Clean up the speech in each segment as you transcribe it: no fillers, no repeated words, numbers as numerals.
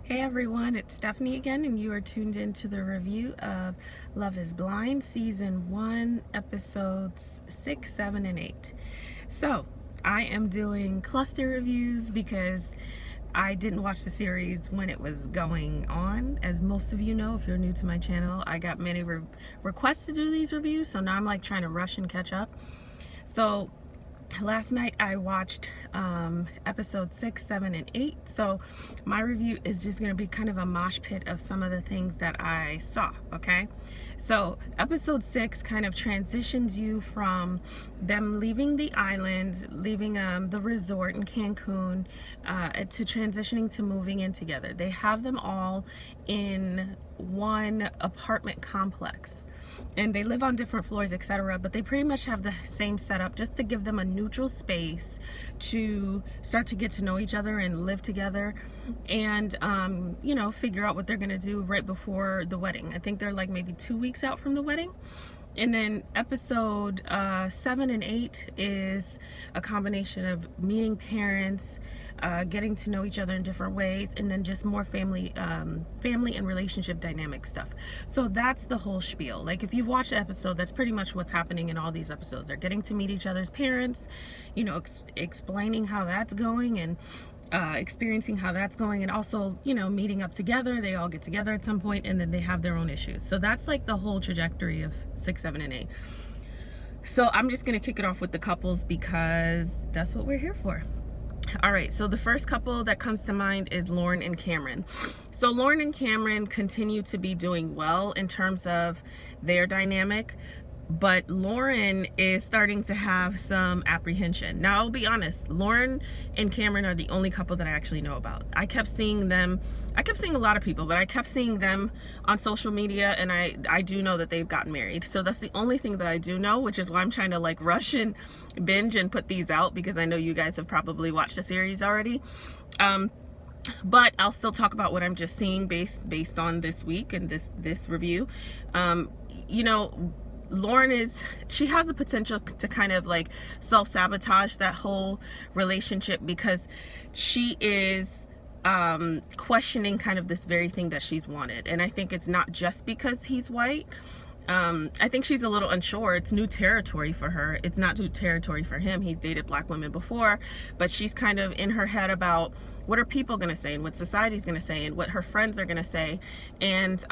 Hey everyone, it's Stephanie again, and you are tuned into the review of Love is Blind Season 1, Episodes 6, 7, and 8. So, I am doing cluster reviews because I didn't watch the series when it was going on. As most of you know, if you're new to my channel, I got many requests to do these reviews, so now I'm like trying to rush and catch up. So, last night I watched episode 6, 7, and 8. So my review is just going to be kind of a mosh pit of some of the things that I saw, okay? So episode 6 kind of transitions you from them leaving the islands, leaving the resort in Cancun, to transitioning to moving in together. They have them all in one apartment complex, and they live on different floors, etc., but they pretty much have the same setup just to give them a neutral space to start to get to know each other and live together, and figure out what they're gonna do right before the wedding. I think they're like maybe 2 weeks out from the wedding. And then episode 7 and 8 is a combination of meeting parents, getting to know each other in different ways, and then just more family and relationship dynamic stuff. So that's the whole spiel. Like, if you've watched the episode, that's pretty much what's happening in all these episodes. They're getting to meet each other's parents, explaining how that's going, and experiencing how that's going, and also meeting up together. They all get together at some point, and then they have their own issues. So that's like the whole trajectory of 6, 7, and 8. So I'm just gonna kick it off with the couples because that's what we're here for. All right, so the first couple that comes to mind is Lauren and Cameron. So Lauren and Cameron continue to be doing well in terms of their dynamic, but Lauren is starting to have some apprehension. Now, I'll be honest, Lauren and Cameron are the only couple that I actually know about. I kept seeing a lot of people, but I kept seeing them on social media, and I do know that they've gotten married. So that's the only thing that I do know, which is why I'm trying to like rush and binge and put these out, because I know you guys have probably watched the series already. But I'll still talk about what I'm just seeing based on this week and this review. Lauren she has the potential to kind of like self-sabotage that whole relationship, because she is questioning kind of this very thing that she's wanted. And I think it's not just because he's white. I think she's a little unsure. It's new territory for her. It's not new territory for him. He's dated black women before, but she's kind of in her head about what are people going to say, and what society's going to say, and what her friends are going to say. And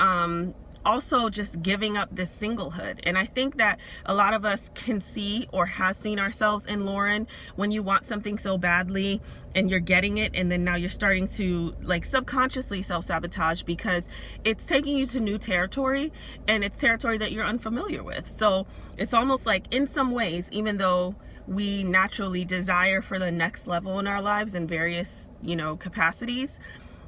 also just giving up this singlehood. And I think that a lot of us can see or has seen ourselves in Lauren, when you want something so badly and you're getting it, and then now you're starting to like subconsciously self-sabotage because it's taking you to new territory, and it's territory that you're unfamiliar with. So it's almost like, in some ways, even though we naturally desire for the next level in our lives in various capacities,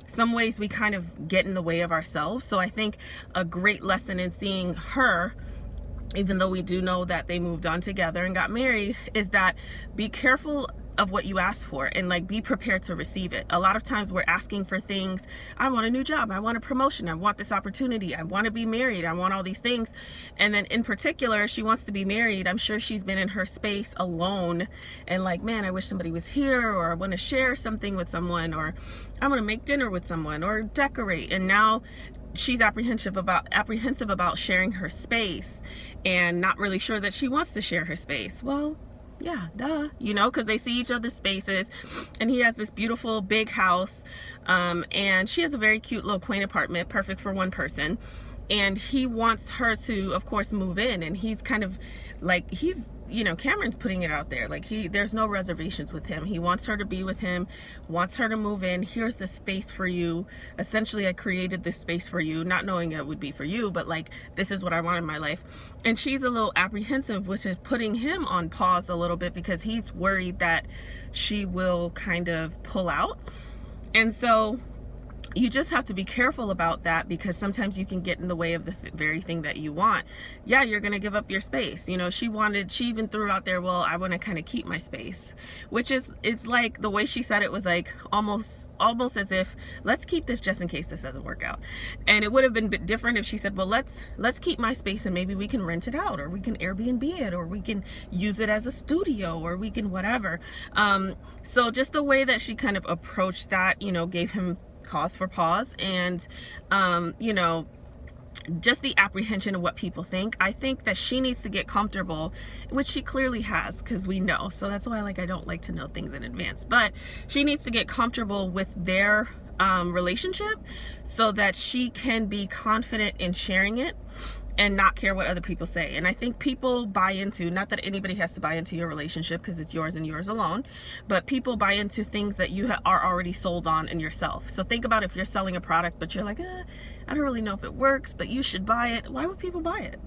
some ways we kind of get in the way of ourselves. So I think a great lesson in seeing her, even though we do know that they moved on together and got married, is that be careful of what you ask for, and like be prepared to receive it. A lot of times we're asking for things. I want a new job, I want a promotion, I want this opportunity, I want to be married, I want all these things. And then in particular, she wants to be married. I'm sure she's been in her space alone and like, man, I wish somebody was here, or I want to share something with someone, or I want to make dinner with someone, or decorate. And now she's apprehensive about sharing her space, and not really sure that she wants to share her space. Well, yeah, duh, because they see each other's spaces, and he has this beautiful big house, and she has a very cute little plain apartment, perfect for one person, and he wants her to, of course, move in. And he's kind of like, Cameron's putting it out there, like there's no reservations with him. He wants her to be with him, wants her to move in. Here's the space for you. Essentially, I created this space for you, not knowing it would be for you, but like, this is what I want in my life. And she's a little apprehensive, which is putting him on pause a little bit, because he's worried that she will kind of pull out. And so you just have to be careful about that, because sometimes you can get in the way of the very thing that you want. Yeah, you're going to give up your space. She even threw out there, well, I want to kind of keep my space, which is, it's like the way she said it was like almost as if, let's keep this just in case this doesn't work out. And it would have been a bit different if she said, well, let's keep my space, and maybe we can rent it out, or we can Airbnb it, or we can use it as a studio, or we can whatever. So just the way that she kind of approached that, gave him cause for pause. And, you know, just the apprehension of what people think. I think that she needs to get comfortable, which she clearly has, because we know. So that's why, like, I don't like to know things in advance. But she needs to get comfortable with their relationship so that she can be confident in sharing it and not care what other people say. And I think people buy into, not that anybody has to buy into your relationship because it's yours and yours alone, but people buy into things that you are already sold on in yourself. So think about if you're selling a product, but you're like, I don't really know if it works, but you should buy it. Why would people buy it?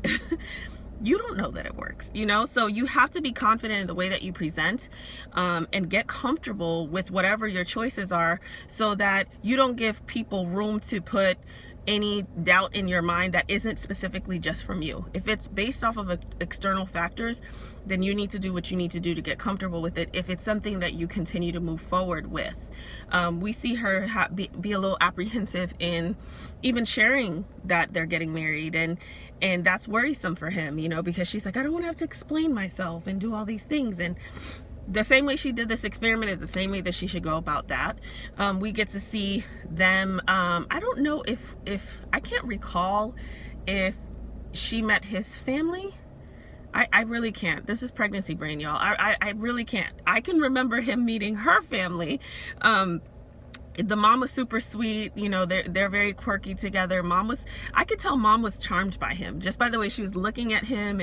You don't know that it works, you know? So you have to be confident in the way that you present, and get comfortable with whatever your choices are so that you don't give people room to put any doubt in your mind that isn't specifically just from you. If it's based off of external factors, then you need to do what you need to do to get comfortable with it. If it's something that you continue to move forward with, we see her be a little apprehensive in even sharing that they're getting married, and that's worrisome for him, you know, because she's like, I don't want to have to explain myself and do all these things. And the same way she did this experiment is the same way that she should go about that. We get to see them. I don't know if I can't recall if she met his family. I really can't. This is pregnancy brain, y'all. I really can't. I can remember him meeting her family. The mom was super sweet, you know, they're very quirky together. I could tell mom was charmed by him just by the way she was looking at him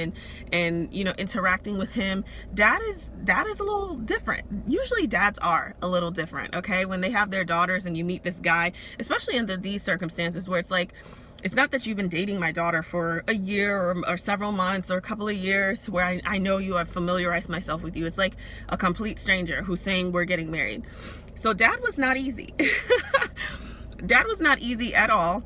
and you know, interacting with him. Dad is a little different. Usually dads are a little different, okay? When they have their daughters and you meet this guy, especially under these circumstances where it's like, it's not that you've been dating my daughter for a year or several months or a couple of years where I know you, I've familiarized myself with you. It's like a complete stranger who's saying we're getting married. So dad was not easy. Dad was not easy at all.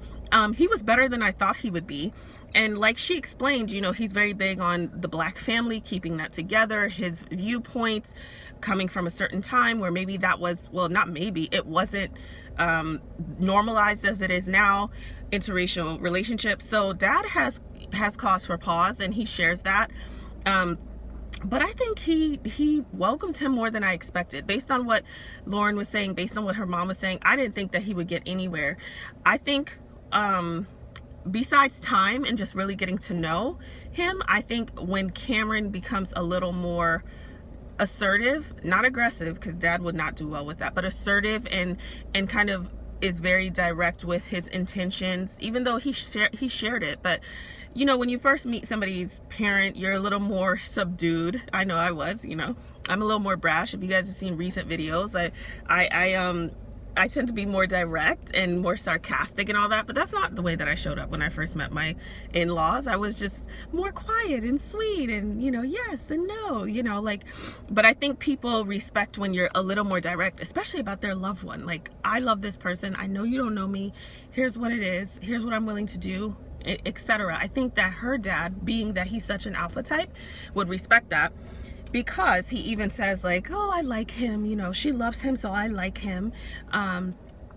He was better than I thought he would be. And like she explained, you know, he's very big on the Black family, keeping that together, his viewpoints coming from a certain time where maybe that was, well, not maybe, it wasn't normalized as it is now, interracial relationships. So dad has cause for pause, and he shares that. But I think he welcomed him more than I expected. Based on what Lauren was saying, based on what her mom was saying, I didn't think that he would get anywhere. I think besides time and just really getting to know him, I think when Cameron becomes a little more assertive, not aggressive, because dad would not do well with that, but assertive and kind of is very direct with his intentions, even though he shared it. But you know, when you first meet somebody's parent, you're a little more subdued. I know I was, you know, I'm a little more brash. If you guys have seen recent videos, I tend to be more direct and more sarcastic and all that, but that's not the way that I showed up when I first met my in-laws. I was just more quiet and sweet and, you know, yes and no, you know, like, but I think people respect when you're a little more direct, especially about their loved one. Like, I love this person. I know you don't know me. Here's what it is. Here's what I'm willing to do, etc. I think that her dad, being that he's such an alpha type, would respect that. Because he even says like, oh, I like him, you know, she loves him, so I like him. And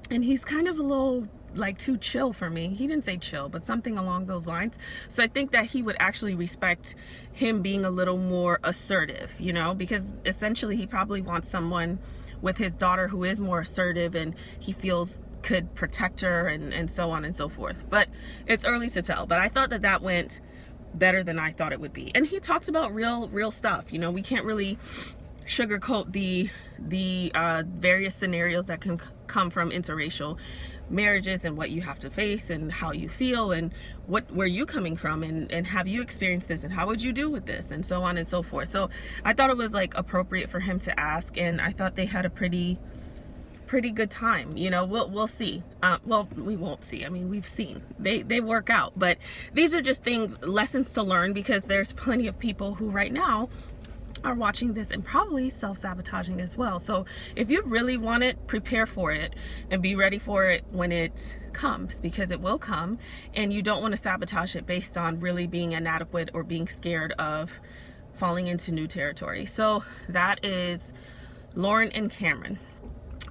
he's kind of a little like too chill for me. He didn't say chill, but something along those lines. So I think that he would actually respect him being a little more assertive, you know, because essentially he probably wants someone with his daughter who is more assertive and he feels could protect her and so on and so forth. But it's early to tell. But I thought that went better than I thought it would be. And he talked about real stuff. You know, we can't really sugarcoat the various scenarios that can come from interracial marriages and what you have to face and how you feel and where you coming from and have you experienced this and how would you do with this and so on and so forth. So I thought it was like appropriate for him to ask, and I thought they had a pretty good time. You know, we'll see. Well, we won't see. I mean, we've seen they work out, but these are just lessons to learn, because there's plenty of people who right now are watching this and probably self-sabotaging as well. So if you really want it, prepare for it and be ready for it when it comes, because it will come, and you don't want to sabotage it based on really being inadequate or being scared of falling into new territory. So that is Lauren and Cameron.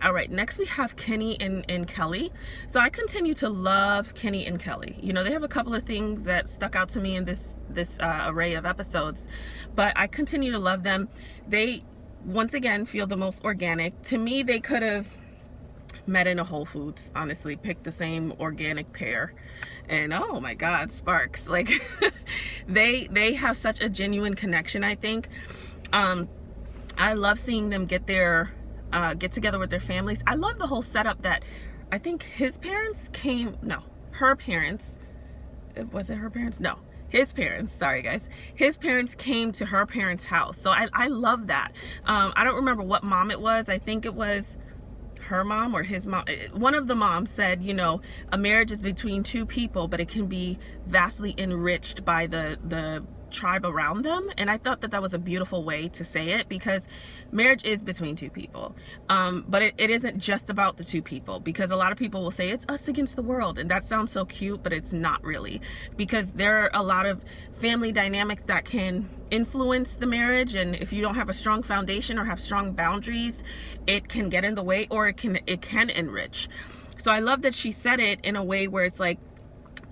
All right, next we have Kenny and Kelly. So I continue to love Kenny and Kelly. You know, they have a couple of things that stuck out to me in this array of episodes, but I continue to love them. They, once again, feel the most organic. To me, they could have met in a Whole Foods, honestly, picked the same organic pear, and oh my God, sparks. Like they have such a genuine connection, I think. I love seeing them get together with their families. I love the whole setup that I think his parents came, no, her parents, was it her parents? No, his parents, sorry guys. His parents came to her parents' house. So I love that. I don't remember what mom it was. I think it was her mom or his mom. One of the moms said, you know, a marriage is between two people, but it can be vastly enriched by the tribe around them. And I thought that was a beautiful way to say it, because marriage is between two people, but it isn't just about the two people, because a lot of people will say it's us against the world, and that sounds so cute, but it's not really, because there are a lot of family dynamics that can influence the marriage, and if you don't have a strong foundation or have strong boundaries, it can get in the way, or it can enrich. So I love that she said it in a way where it's like,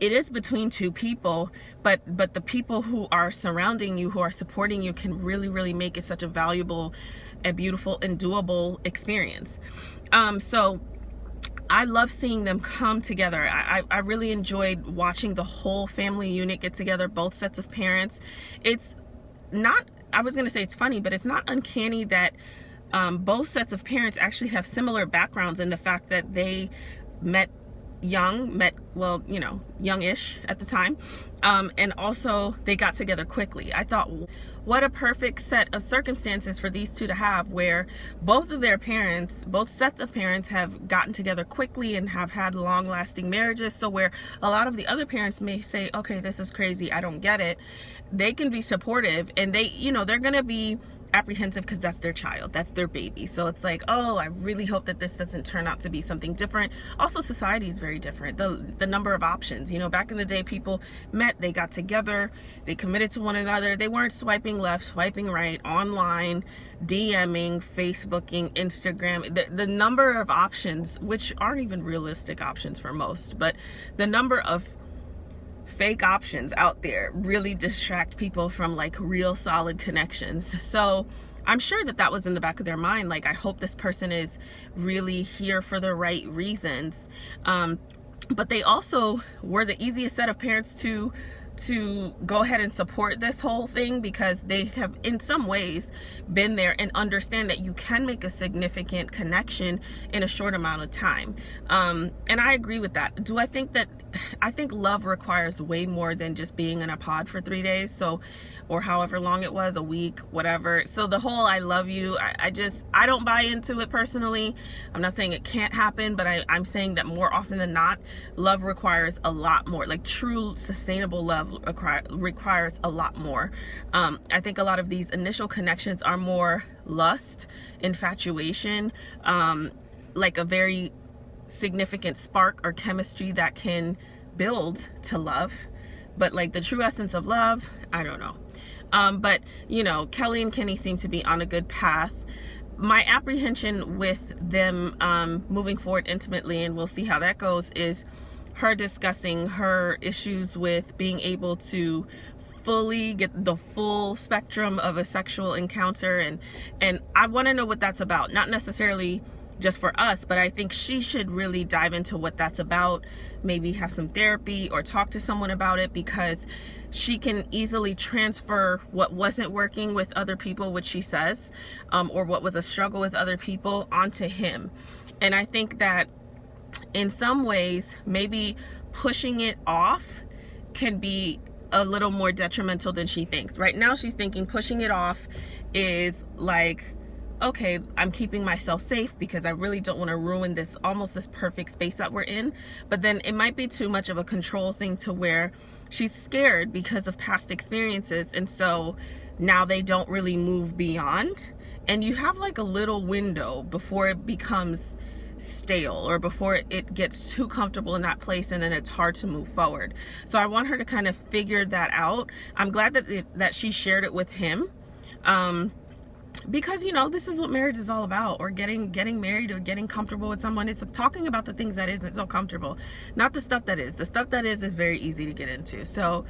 it is between two people, but the people who are surrounding you, who are supporting you, can really, really make it such a valuable and beautiful and doable experience. So I love seeing them come together. I really enjoyed watching the whole family unit get together, both sets of parents. It's not, I was going to say it's funny, but it's not uncanny that both sets of parents actually have similar backgrounds in the fact that they met, well, you know, youngish at the time, and also they got together quickly. I thought, what a perfect set of circumstances for these two to have, where both sets of parents have gotten together quickly and have had long-lasting marriages. So where a lot of the other parents may say, okay, this is crazy, I don't get it, they can be supportive, and they, you know, they're gonna be apprehensive because that's their child, that's their baby. So it's like, oh, I really hope that this doesn't turn out to be something different. Also, society is very different. The number of options, you know, back in the day, people met, they got together, they committed to one another. They weren't swiping left, swiping right, online, DMing, Facebooking, Instagram. The number of options, which aren't even realistic options for most, but the number of fake options out there really distract people from like real solid connections. So I'm sure that was in the back of their mind, like, I hope this person is really here for the right reasons. But they also were the easiest set of parents to go ahead and support this whole thing, because they have in some ways been there and understand that you can make a significant connection in a short amount of time. And I agree with that. I think love requires way more than just being in a pod for 3 days, so, or however long it was, a week, whatever. So the whole I love you, I don't buy into it personally. I'm not saying it can't happen, but I'm saying that more often than not, love requires a lot more. Like, true sustainable love requires a lot more. I think a lot of these initial connections are more lust, infatuation, like a very significant spark or chemistry that can build to love. But like the true essence of love, I don't know. But you know, Kelly and Kenny seem to be on a good path. My apprehension with them moving forward intimately, and we'll see how that goes, is her discussing her issues with being able to fully get the full spectrum of a sexual encounter, and I want to know what that's about. Not necessarily just for us, but I think she should really dive into what that's about, maybe have some therapy or talk to someone about it, because she can easily transfer what wasn't working with other people, which she says, or what was a struggle with other people, onto him. And I think that in some ways, maybe pushing it off can be a little more detrimental than she thinks. Right now, she's thinking pushing it off is like, okay, I'm keeping myself safe because I really don't want to ruin this perfect space that we're in. But then it might be too much of a control thing, to where she's scared because of past experiences, and so now they don't really move beyond. And you have like a little window before it becomes stale, or before it gets too comfortable in that place, and then it's hard to move forward. So I want her to kind of figure that out. I'm glad that she shared it with him. because, you know, this is what marriage is all about, or getting married, or getting comfortable with someone. It's talking about the things that isn't so comfortable, not the stuff that is. The stuff that is very easy to get into. So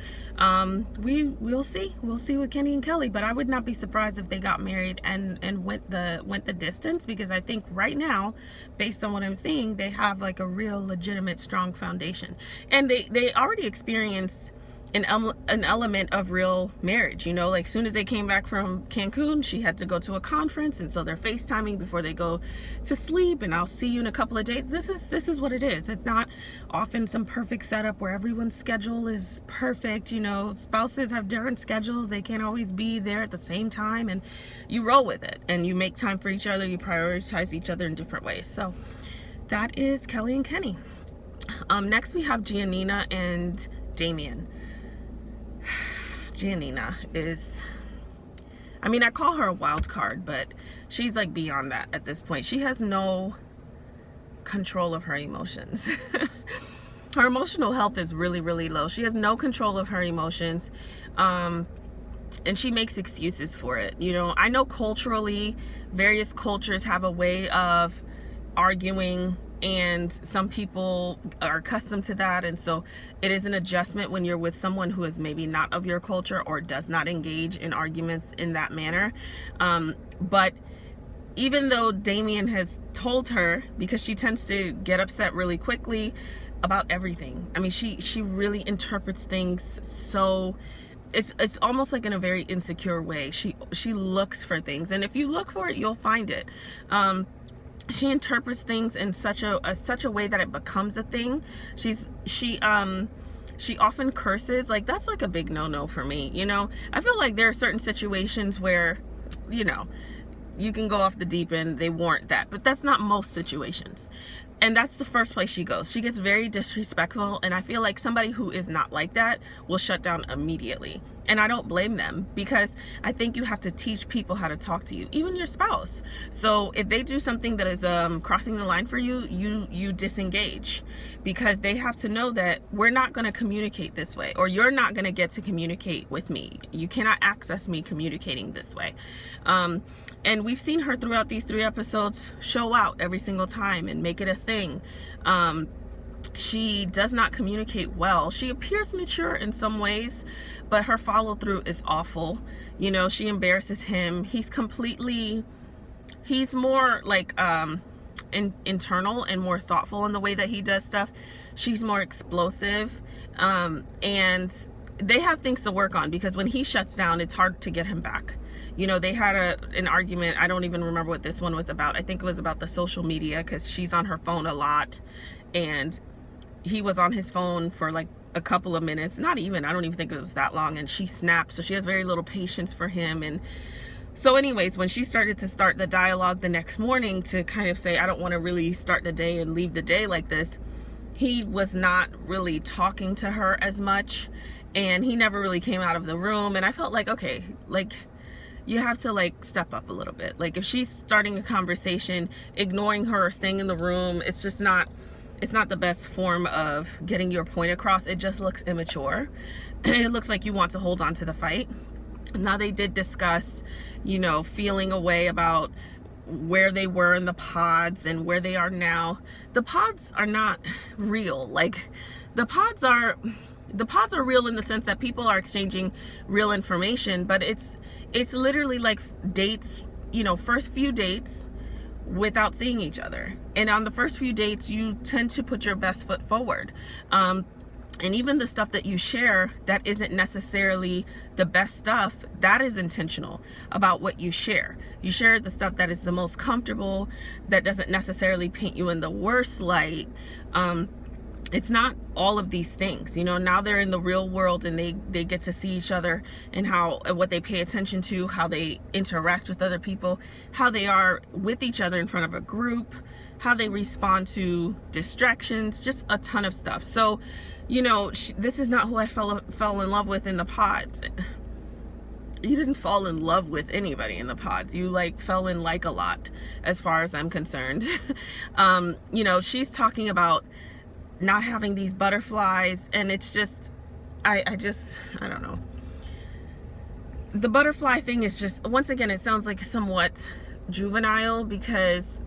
we'll see with Kenny and Kelly, but I would not be surprised if they got married and went the distance, because I think right now, based on what I'm seeing, they have like a real legitimate strong foundation, and they already experienced an element of real marriage. You know, like soon as they came back from Cancun, she had to go to a conference, and so they're FaceTiming before they go to sleep, and I'll see you in a couple of days. This is what it is. It's not often some perfect setup where everyone's schedule is perfect. You know, spouses have different schedules. They can't always be there at the same time, and you roll with it, and you make time for each other. You prioritize each other in different ways. So that is Kelly and Kenny. Next we have Giannina and Damian. Giannina is, I mean, I call her a wild card, but she's like beyond that at this point. She has no control of her emotions. Her emotional health is really, really low. She has no control of her emotions. And she makes excuses for it. You know, I know culturally, various cultures have a way of arguing, and some people are accustomed to that, and so it is an adjustment when you're with someone who is maybe not of your culture or does not engage in arguments in that manner. But even though Damian has told her, because she tends to get upset really quickly about everything. I mean, she really interprets things so it's almost like in a very insecure way. She looks for things, and if you look for it, you'll find it. She interprets things in such a way that it becomes a thing. She often curses. Like, that's like a big no-no for me. You know, I feel like there are certain situations where, you know, you can go off the deep end, they warrant that, but that's not most situations. And that's the first place she goes. She gets very disrespectful, and I feel like somebody who is not like that will shut down immediately. And I don't blame them, because I think you have to teach people how to talk to you, even your spouse. So if they do something that is crossing the line for you, you disengage, because they have to know that we're not going to communicate this way, or you're not going to get to communicate with me. You cannot access me communicating this way. And we've seen her throughout these 3 episodes show out every single time and make it a thing. She does not communicate well. She appears mature in some ways, but her follow through is awful. You know, she embarrasses him. He's more like internal and more thoughtful in the way that he does stuff. She's more explosive, and they have things to work on, because when he shuts down, it's hard to get him back. You know, they had an argument. I don't even remember what this one was about. I think it was about the social media, because she's on her phone a lot, and he was on his phone for like a couple of minutes, not even, I don't even think it was that long, and she snapped. So she has very little patience for him. And so anyways, when she started the dialogue the next morning to kind of say, I don't want to really start the day and leave the day like this, he was not really talking to her as much, and he never really came out of the room. And I felt like, okay, like, you have to like step up a little bit. Like, if she's starting a conversation, ignoring her or staying in the room, it's not the best form of getting your point across. It just looks immature. It looks like you want to hold on to the fight. Now, they did discuss, you know, feeling a way about where they were in the pods and where they are now. The pods are not real. Like, the pods are real in the sense that people are exchanging real information, but it's literally like dates, you know, first few dates without seeing each other. And on the first few dates, you tend to put your best foot forward. And even the stuff that you share that isn't necessarily the best stuff, that is intentional about what you share. You share the stuff that is the most comfortable, that doesn't necessarily paint you in the worst light. It's not all of these things. You know, now they're in the real world, and they get to see each other, and what they pay attention to, how they interact with other people, how they are with each other in front of a group, how they respond to distractions, just a ton of stuff. So, you know, this is not who I fell in love with in the pods. You didn't fall in love with anybody in the pods. You like fell in like a lot, as far as I'm concerned. You know, she's talking about not having these butterflies, and it's just, I don't know. the butterfly thing is just, once again, it sounds like somewhat juvenile, because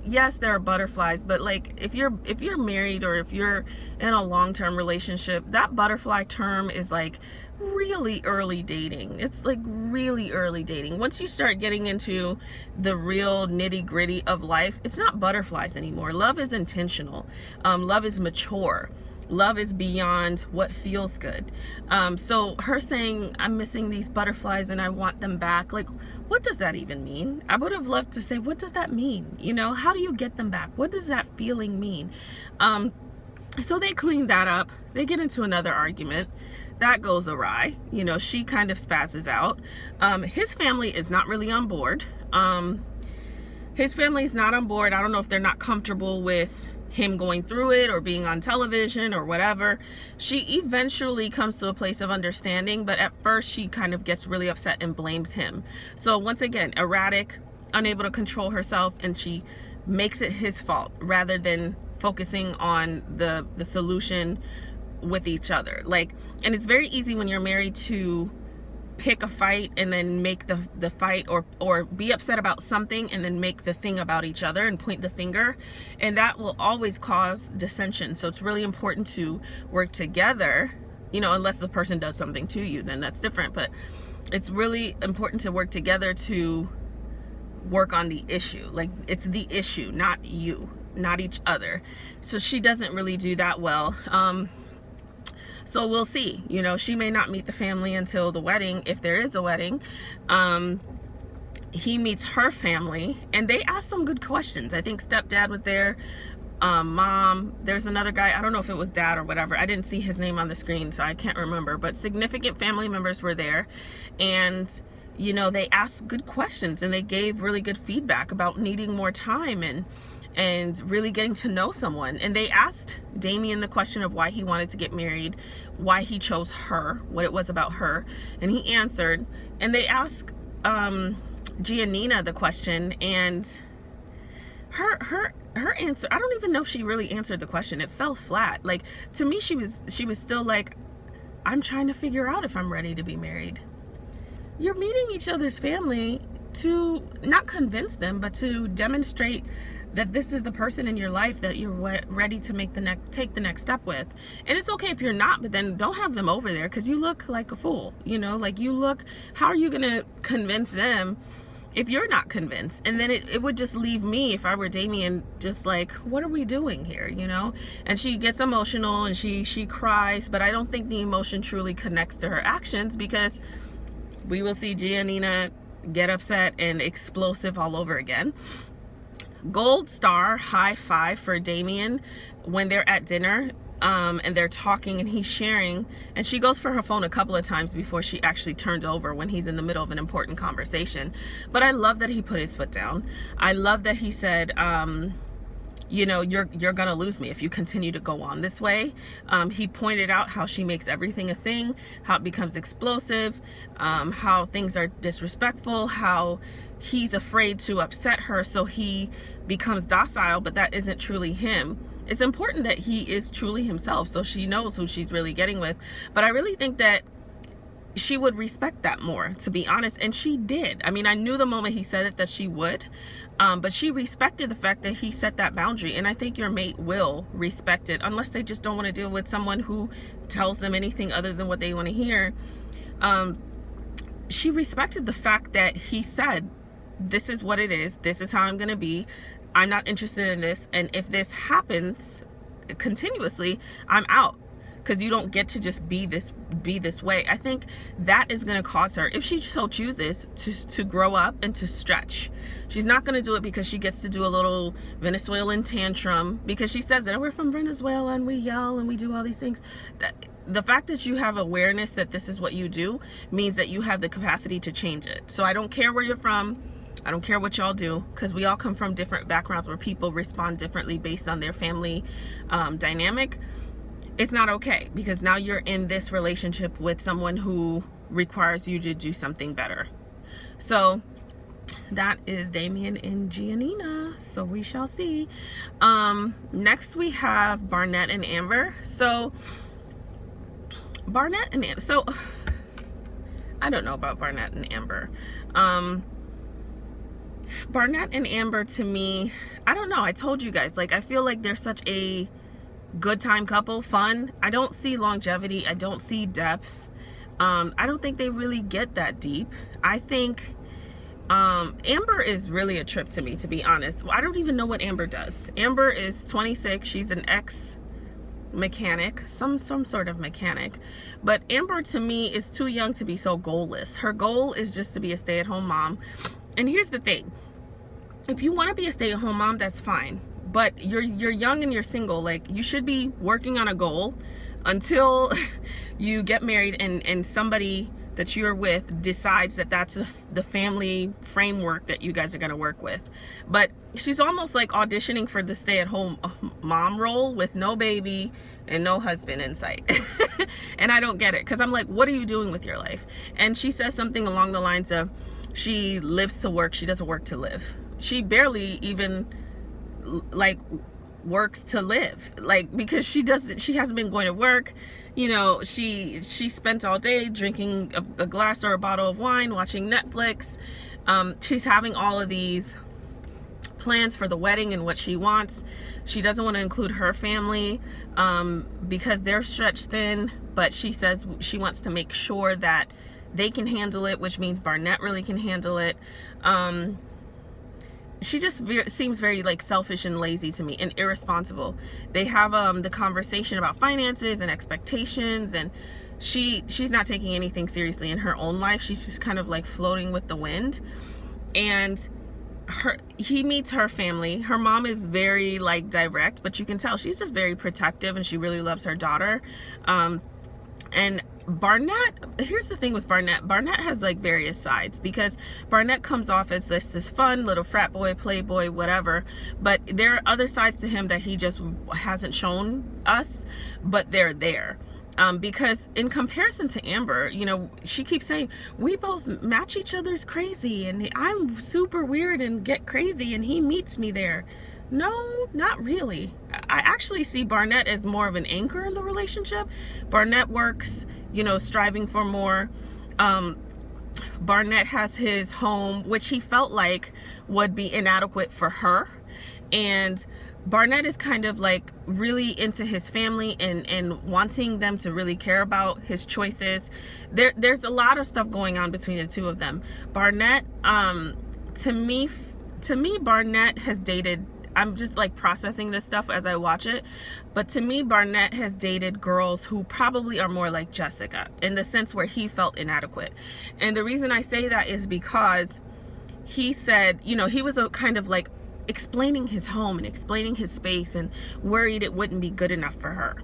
yes, there are butterflies, but like if you're married or if you're in a long-term relationship, that butterfly term is like really early dating. It's like really early dating. Once you start getting into the real nitty-gritty of life, it's not butterflies anymore. Love is intentional. Love is mature. Love is beyond what feels good. So her saying, I'm missing these butterflies and I want them back, like, what does that even mean? I would have loved to say, what does that mean? You know, how do you get them back? What does that feeling mean? So they clean that up. They get into another argument. That goes awry. You know, she kind of spazzes out. His family is not really on board. His family is not on board. I don't know if they're not comfortable with him going through it or being on television or whatever. She eventually comes to a place of understanding, but at first she kind of gets really upset and blames him. So once again, erratic, unable to control herself, and she makes it his fault rather than focusing on the solution with each other. Like, and it's very easy when you're married to pick a fight and then make the fight, or be upset about something and then make the thing about each other and point the finger, and that will always cause dissension. So it's really important to work together, you know, unless the person does something to you, then that's different, but it's really important to work together to work on the issue. Like, it's the issue, not you, not each other. So she doesn't really do that well. So we'll see. You know, she may not meet the family until the wedding, if there is a wedding. He meets her family, and they asked some good questions. I think stepdad was there, mom, there's another guy, I don't know if it was dad or whatever. I didn't see his name on the screen, so I can't remember. But significant family members were there, and you know, they asked good questions, and they gave really good feedback about needing more time and really getting to know someone. And they asked Damien the question of why he wanted to get married, why he chose her, what it was about her, and he answered. And they asked Giannina the question, and her answer, I don't even know if she really answered the question. It fell flat. Like, to me, she was still like, I'm trying to figure out if I'm ready to be married. You're meeting each other's family to not convince them, but to demonstrate that this is the person in your life that you're ready to take the next step with. And it's okay if you're not, but then don't have them over there, because you look like a fool. You know, like, you look, how are you gonna convince them if you're not convinced? And then it would just leave me, if I were Damien, just like, what are we doing here, you know? And she gets emotional and she cries, but I don't think the emotion truly connects to her actions, because we will see Giannina get upset and explosive all over again. Gold star high five for Damien when they're at dinner, and they're talking and he's sharing, and she goes for her phone a couple of times before she actually turns over when he's in the middle of an important conversation. But I love that he put his foot down. I love that he said, you know, you're gonna lose me if you continue to go on this way. He pointed out how she makes everything a thing, how it becomes explosive, how things are disrespectful, how he's afraid to upset her, so he becomes docile, but that isn't truly him. It's important that he is truly himself, so she knows who she's really getting with. But I really think that she would respect that more, to be honest, and she did. I mean, I knew the moment he said it that she would, but she respected the fact that he set that boundary, and I think your mate will respect it, unless they just don't want to deal with someone who tells them anything other than what they want to hear. She respected the fact that he said, this is what it is, this is how I'm gonna be, I'm not interested in this, and if this happens continuously, I'm out, because you don't get to just be this way. I think that is going to cause her, if she so chooses, to grow up and to stretch. She's not going to do it because she gets to do a little Venezuelan tantrum, because she says that we're from Venezuela and we yell and we do all these things. The fact that you have awareness that this is what you do means that you have the capacity to change it. So I don't care where you're from, I don't care what y'all do, because we all come from different backgrounds where people respond differently based on their family dynamic. It's not okay, because now you're in this relationship with someone who requires you to do something better. So that is Damien and Giannina, so we shall see. Next we have Barnett and Amber. So Barnett and Amber, so I don't know about Barnett and Amber. Barnett and Amber, to me, I don't know. I told you guys, like, I feel like they're such a good time couple, fun. I don't see longevity. I don't see depth. I don't think they really get that deep. I think Amber is really a trip to me, to be honest. I don't even know what Amber does. Amber is 26. She's an ex-mechanic, some sort of mechanic. But Amber, to me, is too young to be so goalless. Her goal is just to be a stay-at-home mom. And here's the thing. If you want to be a stay-at-home mom, that's fine. But you're young and you're single. Like, you should be working on a goal until you get married and somebody that you're with decides that that's the family framework that you guys are going to work with. But she's almost like auditioning for the stay-at-home mom role with no baby and no husband in sight. And I don't get it, because I'm like, what are you doing with your life? And she says something along the lines of, she lives to work, she doesn't work to live. She barely even like works to live, like, because she hasn't been going to work. You know, she spent all day drinking a glass or a bottle of wine, watching Netflix. She's having all of these plans for the wedding and what she wants. She doesn't want to include her family because they're stretched thin, but she says she wants to make sure that they can handle it, which means Barnett really can handle it. She just seems very like selfish and lazy to me, and irresponsible. They have the conversation about finances and expectations, and she's not taking anything seriously in her own life. She's just kind of like floating with the wind. And he meets her family. Her mom is very like direct, but you can tell she's just very protective, and she really loves her daughter. And Barnett, here's the thing with Barnett. Barnett has like various sides, because Barnett comes off as this fun little frat boy, playboy, whatever. But there are other sides to him that he just hasn't shown us, but they're there. Because in comparison to Amber, you know, she keeps saying, we both match each other's crazy, and I'm super weird and get crazy, and he meets me there. No, not really. I actually see Barnett as more of an anchor in the relationship. Barnett works, you know, striving for more. Barnett has his home, which he felt like would be inadequate for her. And Barnett is kind of like really into his family and wanting them to really care about his choices. There's a lot of stuff going on between the two of them. Barnett, to me, Barnett has dated, I'm just like processing this stuff as I watch it, but to me, Barnett has dated girls who probably are more like Jessica, in the sense where he felt inadequate. And the reason I say that is because he said, you know, he was a kind of like explaining his home and explaining his space, and worried it wouldn't be good enough for her.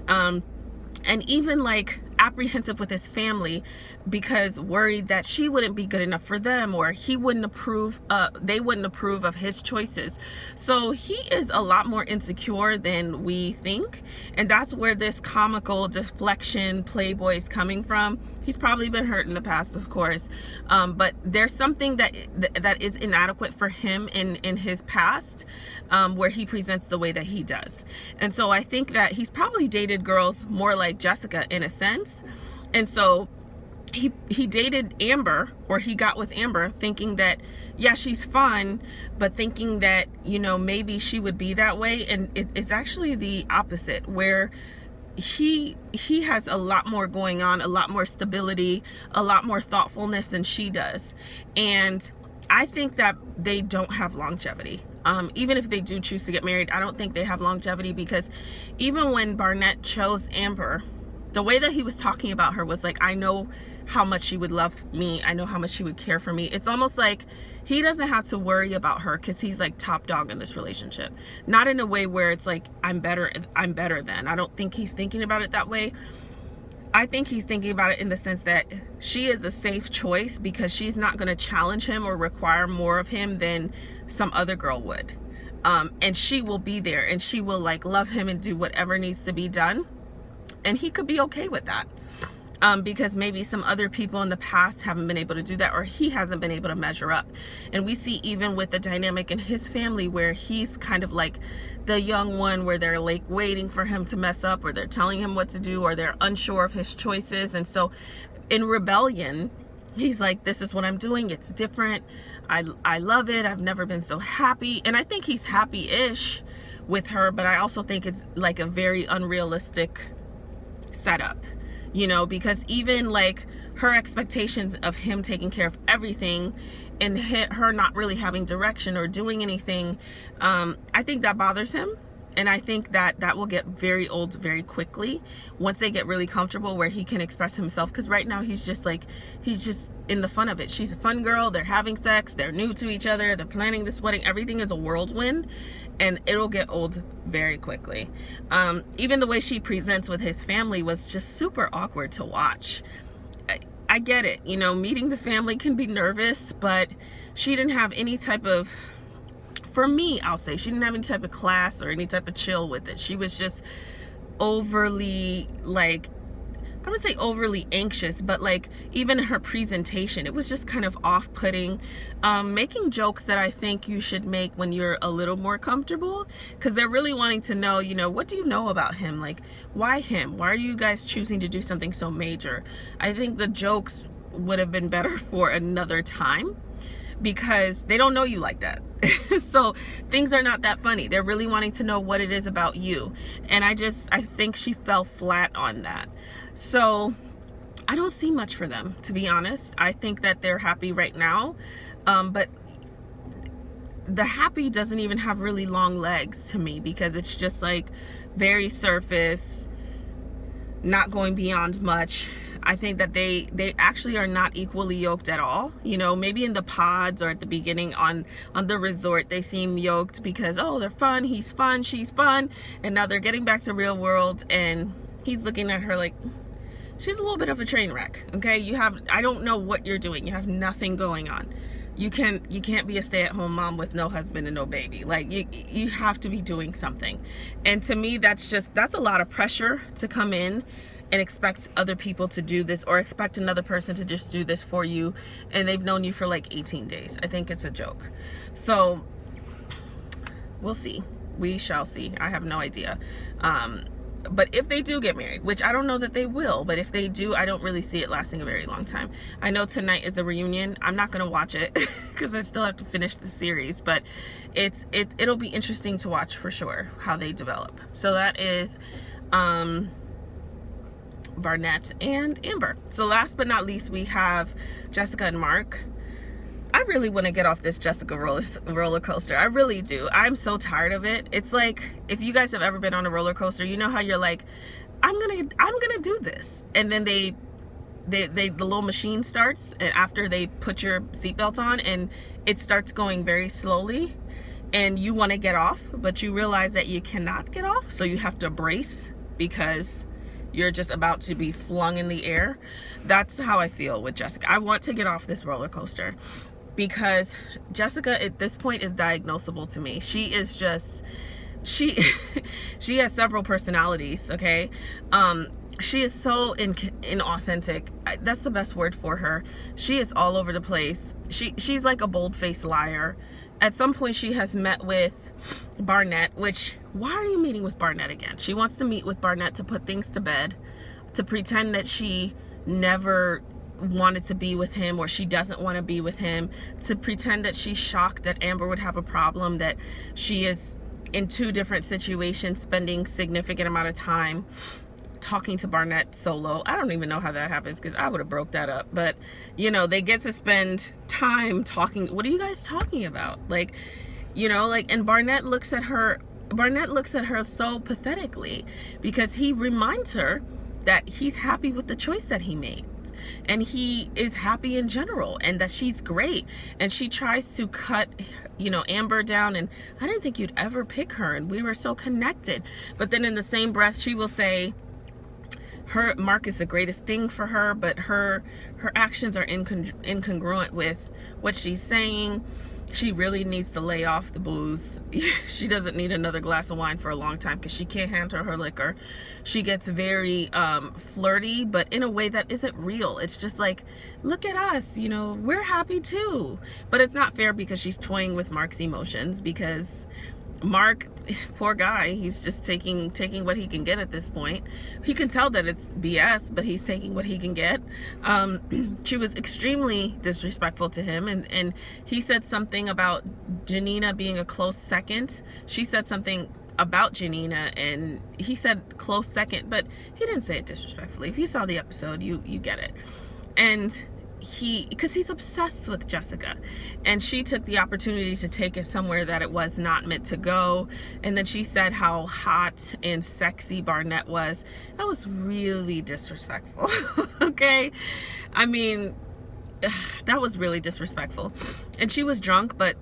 And even like apprehensive with his family, because worried that she wouldn't be good enough for them, or he wouldn't approve, they wouldn't approve of his choices. So he is a lot more insecure than we think, and that's where this comical deflection playboy is coming from. He's probably been hurt in the past, of course, but there's something that is inadequate for him in his past, where he presents the way that he does. And so I think that he's probably dated girls more like Jessica in a sense. And so he dated Amber, or he got with Amber thinking that, yeah, she's fun, but thinking that, you know, maybe she would be that way. And it's actually the opposite, where he has a lot more going on, a lot more stability, a lot more thoughtfulness than she does. And I think that they don't have longevity. Even if they do choose to get married, I don't think they have longevity, because even when Barnett chose Amber, the way that he was talking about her was like, I know how much she would love me. I know how much she would care for me. It's almost like he doesn't have to worry about her, because he's like top dog in this relationship. Not in a way where it's like, I'm better than. I don't think he's thinking about it that way. I think he's thinking about it in the sense that she is a safe choice, because she's not going to challenge him or require more of him than some other girl would. And she will be there, and she will like love him and do whatever needs to be done. And he could be okay with that. Because maybe some other people in the past haven't been able to do that, or he hasn't been able to measure up. And we see even with the dynamic in his family, where he's kind of like the young one, where they're like waiting for him to mess up, or they're telling him what to do, or they're unsure of his choices. And so in rebellion, He's like, this is what I'm doing. It's different. I love it. I've never been so happy. And I think he's happy-ish with her, but I also think it's like a very unrealistic setup, you know, because even like her expectations of him taking care of everything and her not really having direction or doing anything, I think that bothers him. And I think that that will get very old very quickly once they get really comfortable where he can express himself. Because right now he's just in the fun of it. She's a fun girl. They're having sex. They're new to each other. They're planning this wedding. Everything is a whirlwind, and it'll get old very quickly. Even the way she presents with his family was just super awkward to watch. I get it. You know, meeting the family can be nervous, but she didn't have any type of... For me, I'll say she didn't have any type of class or any type of chill with it. She was just overly, like, I would say overly anxious, but like even her presentation, it was just kind of off-putting, making jokes that I think you should make when you're a little more comfortable, because they're really wanting to know, you know, what do you know about him? Like, why him? Why are you guys choosing to do something so major? I think the jokes would have been better for another time, because they don't know you like that. So things are not that funny. They're really wanting to know what it is about you. And I think she fell flat on that. So I don't see much for them, to be honest. I think that they're happy right now. But the happy doesn't even have really long legs to me, because it's just like very surface, not going beyond much. I think that they actually are not equally yoked at all. You know, maybe in the pods or at the beginning on the resort, they seem yoked because, oh, they're fun, he's fun, she's fun. And now they're getting back to real world, and he's looking at her like, she's a little bit of a train wreck, okay? I don't know what you're doing. You have nothing going on. You can't be a stay-at-home mom with no husband and no baby. Like, you have to be doing something. And to me, that's a lot of pressure to come in and expect other people to do this, or expect another person to just do this for you, and they've known you for like 18 days. I think it's a joke. So we'll see. We shall see. I have no idea. But if they do get married, which I don't know that they will, but if they do, I don't really see it lasting a very long time. I know tonight is the reunion. I'm not going to watch it because I still have to finish the series, but it'll be interesting to watch for sure how they develop. So that is Barnett and Amber. So last but not least, we have Jessica and Mark. I really want to get off this Jessica roller coaster. I really do. I'm so tired of it. It's like, if you guys have ever been on a roller coaster, you know how you're like, I'm gonna do this, and then the little machine starts, and after they put your seatbelt on, and it starts going very slowly, and you want to get off, but you realize that you cannot get off, so you have to brace because you're just about to be flung in the air. That's how I feel with Jessica. I want to get off this roller coaster, because Jessica at this point is diagnosable to me. She is just, she has several personalities, okay? She is so inauthentic. That's the best word for her. She is all over the place. She's like a bold-faced liar. At some point, she has met with Barnett, which, why are you meeting with Barnett again? She wants to meet with Barnett to put things to bed, to pretend that she never wanted to be with him, or she doesn't want to be with him, to pretend that she's shocked that Amber would have a problem, that she is in two different situations, spending significant amount of time talking to Barnett solo. I don't even know how that happens, because I would have broke that up. But, you know, they get to spend time talking. What are you guys talking about? Like, you know, like, and Barnett looks at her so pathetically, because he reminds her that he's happy with the choice that he made, and he is happy in general, and that she's great. And she tries to cut, you know, Amber down, and I didn't think you'd ever pick her, and we were so connected. But then in the same breath, she will say Mark is the greatest thing for her, but her actions are incongruent with what she's saying. She really needs to lay off the booze. She doesn't need another glass of wine for a long time, because she can't handle her liquor. She gets very flirty, but in a way that isn't real. It's just like, look at us, you know, we're happy too. But it's not fair, because she's toying with Mark's emotions, because Mark, poor guy, he's just taking what he can get at this point. He can tell that it's BS, but he's taking what he can get. She was extremely disrespectful to him, and he said something about Janina being a close second. She said something about Janina, and he said close second, but he didn't say it disrespectfully. If you saw the episode, you get it. And because he's obsessed with Jessica, and she took the opportunity to take it somewhere that it was not meant to go. And then she said how hot and sexy Barnett was. That was really disrespectful. Okay, I mean, that was really disrespectful. And she was drunk, but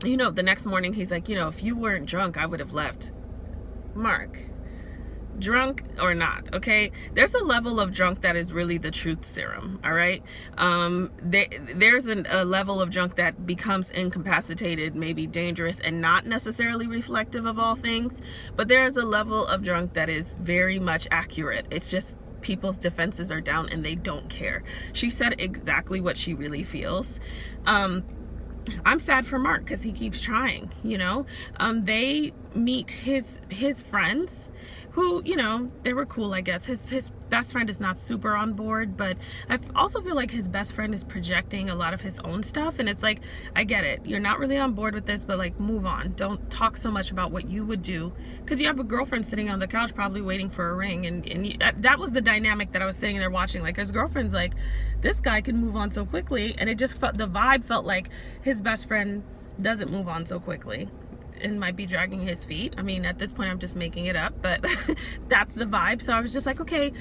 the next morning he's like, if you weren't drunk, I would have left. Mark, drunk or not, okay, there's a level of drunk that is really the truth serum. All right, there's a level of drunk that becomes incapacitated, maybe dangerous, and not necessarily reflective of all things, but there is a level of drunk that is very much accurate. It's just people's defenses are down and they don't care. She said exactly what she really feels. I'm sad for Mark because he keeps trying. They meet his friends who, they were cool, I guess. His best friend is not super on board, but I also feel like his best friend is projecting a lot of his own stuff. And it's like, I get it. You're not really on board with this, but like, move on. Don't talk so much about what you would do, because you have a girlfriend sitting on the couch probably waiting for a ring. And that was the dynamic that I was sitting there watching. Like, his girlfriend's like, this guy can move on so quickly. And it just felt, the vibe felt like his best friend doesn't move on so quickly and might be dragging his feet. I mean, at this point, I'm just making it up, but that's the vibe. So I was just like, okay,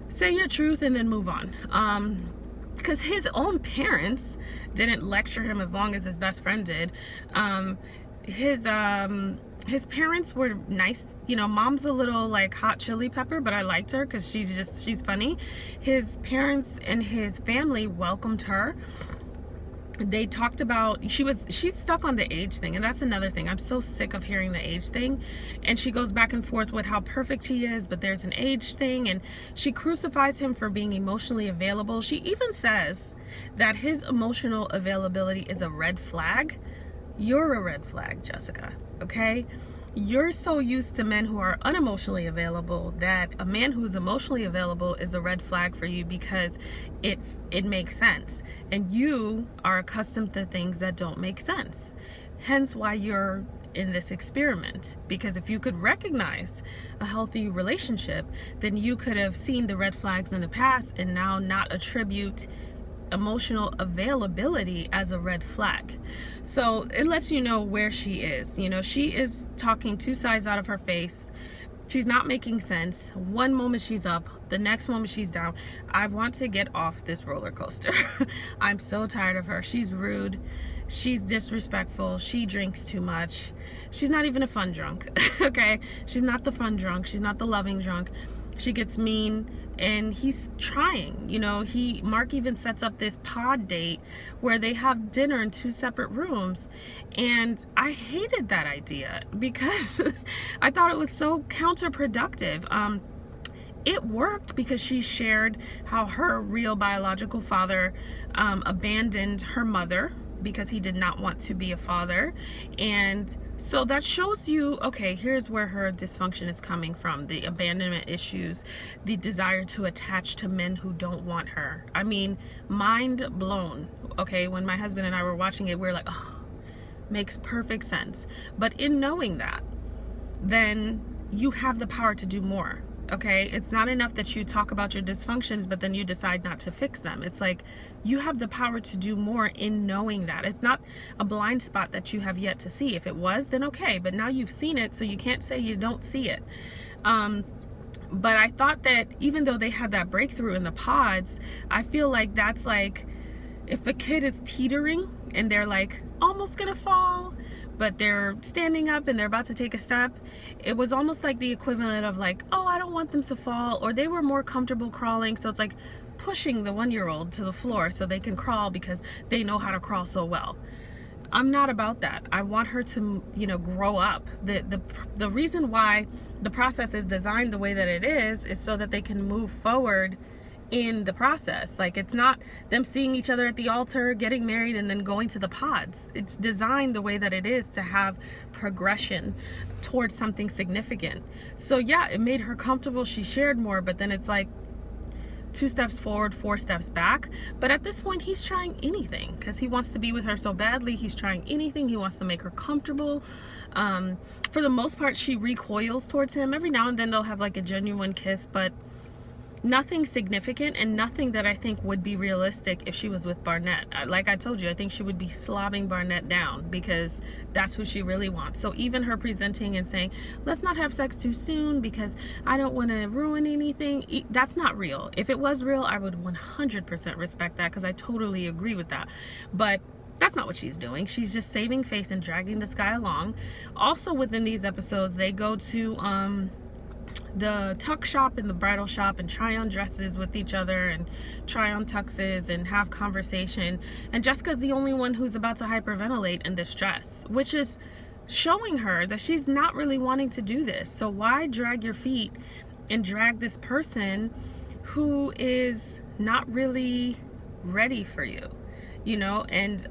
say your truth and then move on. Because his own parents didn't lecture him as long as his best friend did. His parents were nice. Mom's a little like hot chili pepper, but I liked her because she's funny. His parents and his family welcomed her. They talked about, she's stuck on the age thing, and that's another thing. I'm so sick of hearing the age thing. And she goes back and forth with how perfect he is, but there's an age thing, and she crucifies him for being emotionally available. She even says that his emotional availability is a red flag. You're a red flag, Jessica, okay? You're so used to men who are unemotionally available that a man who's emotionally available is a red flag for you, because it makes sense. And you are accustomed to things that don't make sense. Hence why you're in this experiment. Because if you could recognize a healthy relationship, then you could have seen the red flags in the past and now not attribute emotional availability as a red flag. So it lets you know where she is. She is talking two sides out of her face. She's not making sense. One moment she's up, the next moment she's down. I want to get off this roller coaster. I'm so tired of her. She's rude. She's disrespectful. She drinks too much. She's not even a fun drunk. Okay? She's not the fun drunk. She's not the loving drunk. She gets mean, and he's trying. Mark even sets up this pod date where they have dinner in 2 separate rooms. And I hated that idea because I thought it was so counterproductive. It worked because she shared how her real biological father abandoned her mother because he did not want to be a father. And so that shows you, okay, here's where her dysfunction is coming from. The abandonment issues, the desire to attach to men who don't want her. I mean, mind blown. Okay, when my husband and I were watching it, we were like, oh, makes perfect sense. But in knowing that, then you have the power to do more. Okay, it's not enough that you talk about your dysfunctions, but then you decide not to fix them. It's like you have the power to do more in knowing that. It's not a blind spot that you have yet to see. If it was, then okay, but now you've seen it, so you can't say you don't see it. But I thought that even though they had that breakthrough in the pods, I feel like that's like if a kid is teetering and they're like almost gonna fall, but they're standing up and they're about to take a step. It was almost like the equivalent of like, oh, I don't want them to fall, or they were more comfortable crawling. So it's like pushing the 1-year-old to the floor so they can crawl because they know how to crawl so well. I'm not about that. I want her to, grow up. The reason why the process is designed the way that it is so that they can move forward in the process. Like, it's not them seeing each other at the altar, getting married, and then going to the pods. It's designed the way that it is to have progression towards something significant. So yeah, it made her comfortable. She shared more, but then it's like 2 steps forward, 4 steps back. But at this point, he's trying anything because he wants to be with her so badly. He's trying anything. He wants to make her comfortable. For the most part, she recoils towards him. Every now and then they'll have like a genuine kiss, but nothing significant, and nothing that I think would be realistic if she was with Barnett. Like I told you, I think she would be slobbing Barnett down because that's who she really wants. So even her presenting and saying, let's not have sex too soon because I don't want to ruin anything, that's not real. If it was real, I would 100% respect that, because I totally agree with that. But that's not what she's doing. She's just saving face and dragging this guy along. Also within these episodes, they go to the tuck shop and the bridal shop and try on dresses with each other and try on tuxes and have conversation. And Jessica's the only one who's about to hyperventilate in this dress, which is showing her that she's not really wanting to do this. So why drag your feet and drag this person who is not really ready for you, you know, and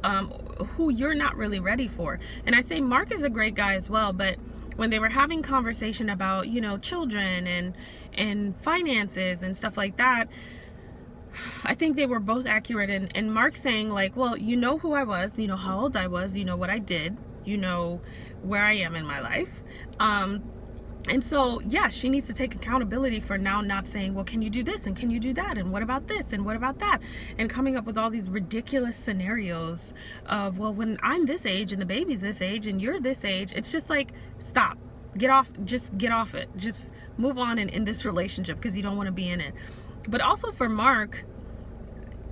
who you're not really ready for. And I say Mark is a great guy as well, but when they were having conversation about, you know, children and finances and stuff like that, I think they were both accurate. And Mark saying like, well, you know who I was, you know how old I was, you know what I did, you know where I am in my life. And so, yeah, she needs to take accountability for now not saying, well, can you do this? And can you do that? And what about this? And what about that? And coming up with all these ridiculous scenarios of, well, when I'm this age and the baby's this age and you're this age, it's just like, stop, get off it. Just move on and in this relationship because you don't want to be in it. But also for Mark,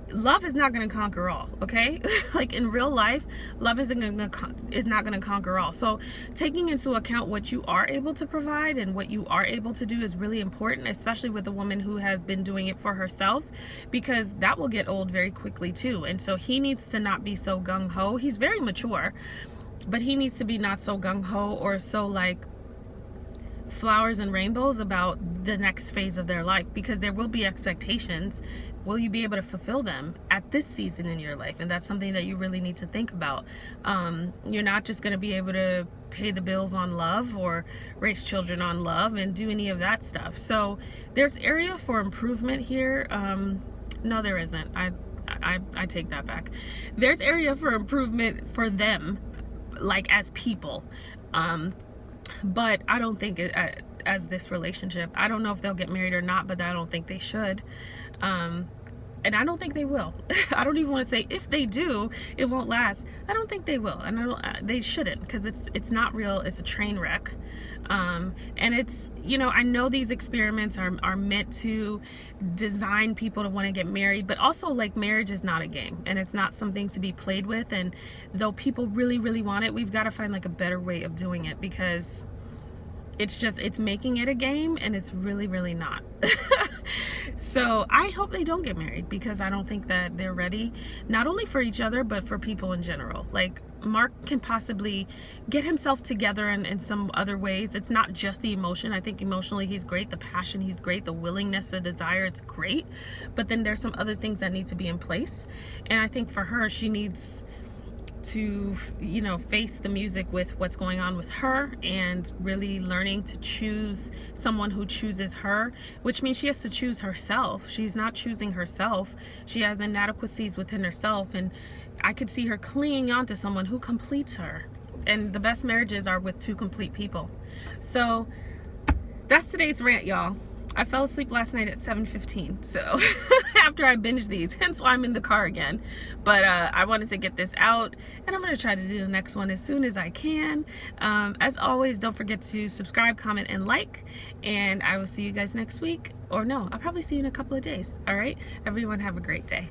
love is not going to conquer all, okay? Like in real life, love is not going to conquer all. So taking into account what you are able to provide and what you are able to do is really important, especially with a woman who has been doing it for herself, because that will get old very quickly too. And so he needs to not be so gung-ho. He's very mature, but he needs to be not so gung-ho or so like flowers and rainbows about the next phase of their life, because there will be expectations. Will you be able to fulfill them at this season in your life? And that's something that you really need to think about. You're not just going to be able to pay the bills on love or raise children on love and do any of that stuff. So there's area for improvement here. No, there isn't. I take that back. There's area for improvement for them, like as people. But I don't think as this relationship, I don't know if they'll get married or not, but I don't think they should. And I don't think they will. I don't even want to say if they do, it won't last. I don't think they will, and they shouldn't, because it's not real. It's a train wreck. And it's, you know, I know these experiments are meant to design people to want to get married, but also like marriage is not a game and it's not something to be played with. And though people really, really want it, we've got to find like a better way of doing it, because it's making it a game and it's really, really not. So I hope they don't get married, because I don't think that they're ready, not only for each other, but for people in general. Like Mark can possibly get himself together in some other ways. It's not just the emotion. I think emotionally he's great. The passion, he's great. The willingness, the desire, it's great. But then there's some other things that need to be in place. And I think for her, she needs to, you know, face the music with what's going on with her, and really learning to choose someone who chooses her, which means she has to choose herself. She's not choosing herself. She has inadequacies within herself, and I could see her clinging on to someone who completes her. And the best marriages are with two complete people. So that's today's rant, y'all. I fell asleep last night at 7:15, so after I binged these, hence why I'm in the car again. But I wanted to get this out, and I'm going to try to do the next one as soon as I can. As always, don't forget to subscribe, comment, and like, and I will see you guys next week. Or no, I'll probably see you in a couple of days. All right? Everyone have a great day.